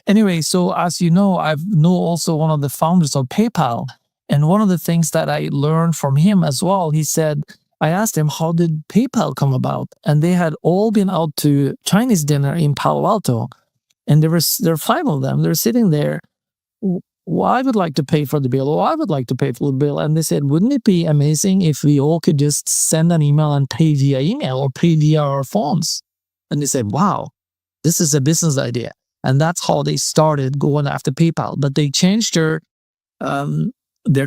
Anyway, so as you know, I know also one of the founders of PayPal. And one of the things that I learned from him as well, he said, I asked him, how did PayPal come about? And they had all been out to Chinese dinner in Palo Alto. And there are five of them. They're sitting there. Well, I would like to pay for the bill, or I would like to pay for the bill. And they said, wouldn't it be amazing if we all could just send an email and pay via email or pay via our phones? And they said, wow, this is a business idea. And that's how they started going after PayPal. But they changed their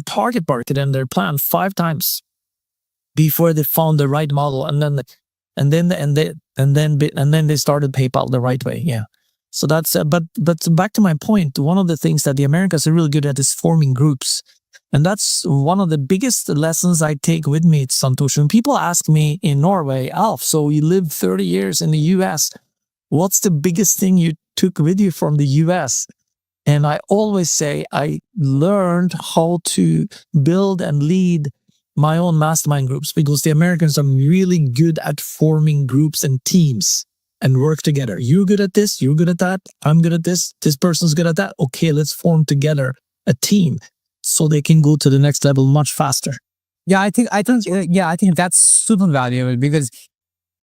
target market and their plan 5 times before they found the right model. And then they started PayPal the right way. Yeah. So that's, but back to my point, one of the things that the Americans are really good at is forming groups. And that's one of the biggest lessons I take with me, Santosh. When people ask me in Norway, Alf, so you lived 30 years in the US, what's the biggest thing you took with you from the US? And I always say I learned how to build and lead my own mastermind groups, because the Americans are really good at forming groups and teams and work together. You're good at this, you're good at that, I'm good at this person's good at that. Okay, let's form together a team so they can go to the next level much faster. Yeah, I think that's super valuable, because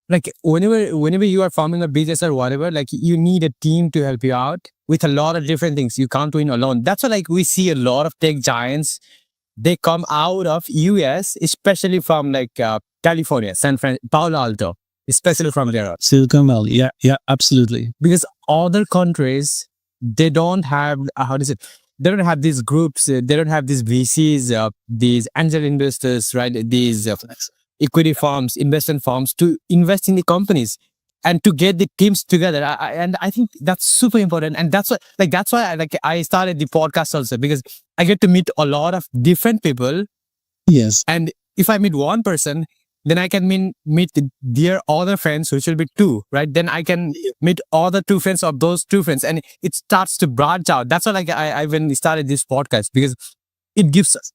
like whenever you are forming a business or whatever, like you need a team to help you out with a lot of different things. You can't win alone. That's why like we see a lot of tech giants, they come out of US, especially from like California, San Francisco, Palo Alto, especially from there. Silicon Valley, yeah, absolutely. Because other countries, they don't have, they don't have these groups, they don't have these VCs, these angel investors, right? These equity firms, investment firms to invest in the companies and to get the teams together. And I think that's super important. And that's why I started the podcast also, because I get to meet a lot of different people. Yes. And if I meet one person, then I can meet their other friends, which will be 2, right? Then I can meet other 2 friends of those 2 friends, and it starts to branch out. That's why I when we started this podcast, because it gives us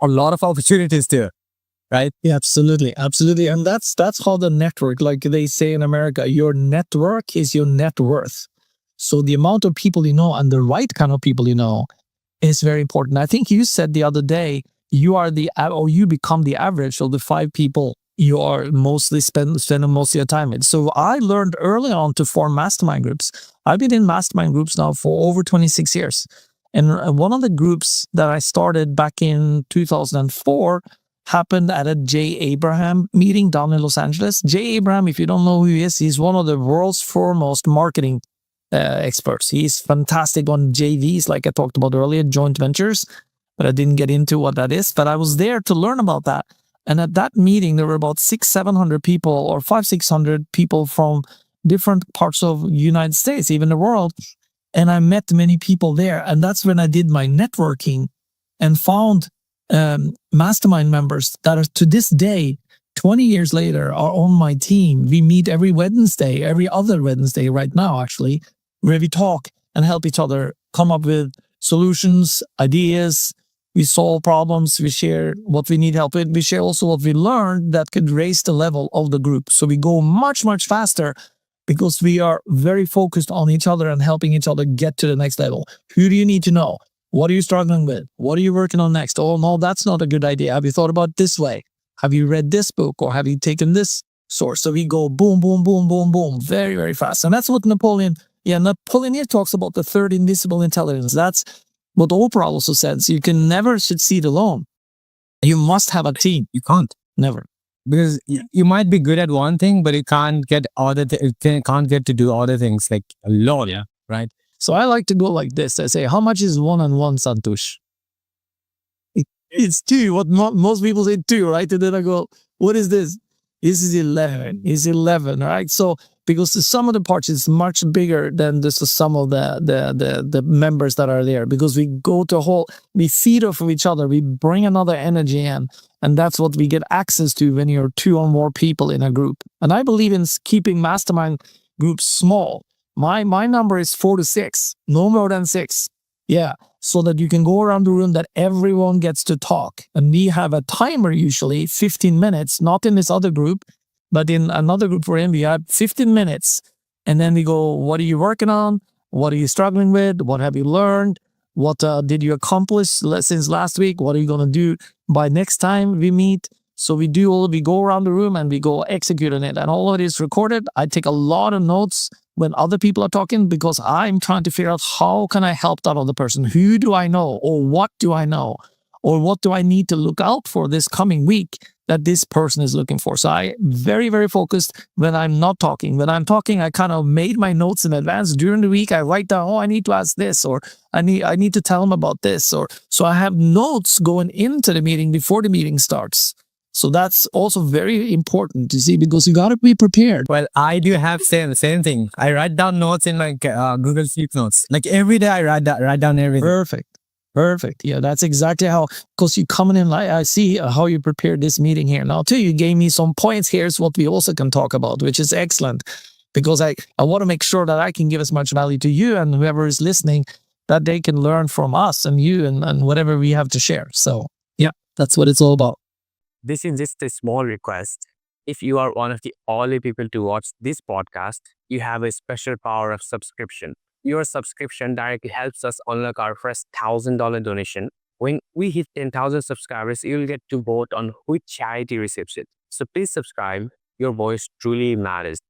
a lot of opportunities there, right? Yeah, absolutely. And that's how the network, like they say in America, your network is your net worth. So the amount of people you know and the right kind of people you know is very important. I think you said the other day, you become the average of the 5 people you are mostly spending most of your time with. So I learned early on to form mastermind groups. I've been in mastermind groups now for over 26 years. And one of the groups that I started back in 2004 happened at a Jay Abraham meeting down in Los Angeles. Jay Abraham, if you don't know who he is, he's one of the world's foremost marketing experts. He's fantastic on JVs, like I talked about earlier, joint ventures. But I didn't get into what that is. But I was there to learn about that. And at that meeting, there were about 600-700 people, or 500-600 people from different parts of the United States, even the world. And I met many people there. And that's when I did my networking and found mastermind members that are to this day, 20 years later, are on my team. We meet every Wednesday, every other Wednesday right now, actually, where we talk and help each other come up with solutions, ideas. We solve problems, we share what we need help with. We share also what we learned that could raise the level of the group. So we go much, much faster because we are very focused on each other and helping each other get to the next level. Who do you need to know? What are you struggling with? What are you working on next? Oh, no, that's not a good idea. Have you thought about this way? Have you read this book, or have you taken this source? So we go boom, boom, boom, boom, boom, very, very fast. And that's what Napoleon here talks about, the 3rd invisible intelligence. That's what Oprah also says. You can never succeed alone. You must have a team. You can't. Never. Because you might be good at one thing, but you can't get to do other things like alone. Yeah. Right? So I like to go like this. I say, how much is 1 and 1, Santosh? It's 2. What most people say 2, right? And then I go, what is this? This is 11. It's 11, right? So because the sum of the parts is much bigger than just the sum of the members that are there. Because we go to we feed off of each other. We bring another energy in. And that's what we get access to when you're 2 or more people in a group. And I believe in keeping mastermind groups small. My number is 4 to 6, no more than 6. Yeah, so that you can go around the room, that everyone gets to talk. And we have a timer, usually 15 minutes, not in this other group, but in another group for him, we have 15 minutes. And then we go, what are you working on? What are you struggling with? What have you learned? What did you accomplish since last week? What are you going to do by next time we meet? So we go around the room and we go execute on it. And all of it is recorded. I take a lot of notes when other people are talking because I'm trying to figure out how can I help that other person? Who do I know? Or what do I know? Or what do I need to look out for this coming week that this person is looking for? So I very, very focused when I'm not talking. When I'm talking, I kind of made my notes in advance. During the week, I write down, I need to ask this, or I need to tell them about this. Or so I have notes going into the meeting before the meeting starts. So that's also very important to see because you got to be prepared. Well, I do have the same thing. I write down notes in like Google Sheet notes. Like every day I write down everything. Perfect. Yeah, that's exactly how, because you coming in, like I see how you prepared this meeting here. Now, too, you gave me some points. Here's what we also can talk about, which is excellent, because I want to make sure that I can give as much value to you and whoever is listening, that they can learn from us and you and whatever we have to share. So, yeah, that's what it's all about. This is just a small request. If you are one of the only people to watch this podcast, you have a special power of subscription. Your subscription directly helps us unlock our first $1,000 donation. When we hit 10,000 subscribers, you'll get to vote on which charity receives it. So please subscribe. Your voice truly matters.